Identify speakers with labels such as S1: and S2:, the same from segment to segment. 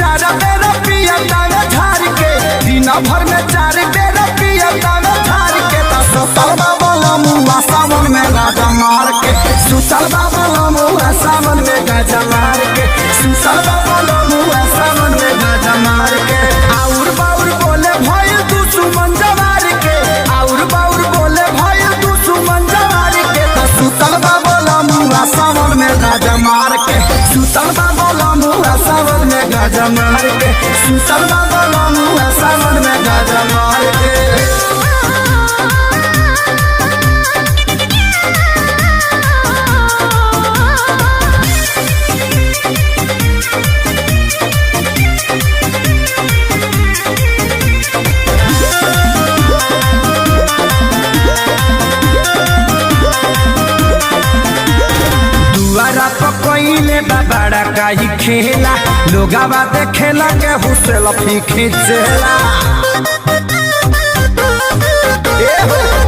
S1: चार बेर पिया तावे झार के, दिन भर में 4 बेर पिया तावे झार के। सुतल बाबा मुआ सावन में गाजा मार के, सुतल बाबा मुआ सावन में गाजा मार के, सुतल बाबा मुआ सावन में गाजा मार के। आउर बाउर बोले भइल दुश्मन जवार के, आउर बाउर बोले भइल दुश्मन जवार के। सुतल बाबा मुआ सावन में गाजा मार के, सुतल बाबा मुआ सावन में गाजा मार के, सुतल बाबा मुआ सावन में गाजा मार के। पकइले बाबा काई खेला, लोगावा देखेला के हुसेल फी खींचेला।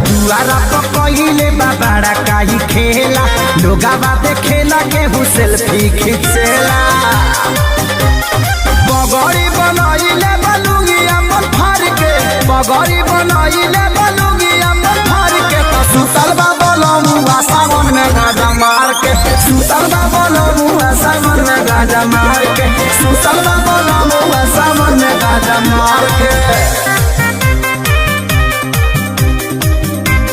S1: दुआरा पकइले बाबा काई खेला, लोगावा देखेला के हुसेल फी खींचेला। बगड़ी बनाइले बलुगिया मन फार के, बगड़ी बनाइले बलुगिया मन फार के। सुतल बाबा मुआ सावन में गाजा मार के, सुतल बाबा मुआ सावन में गाजा मार के, सुतल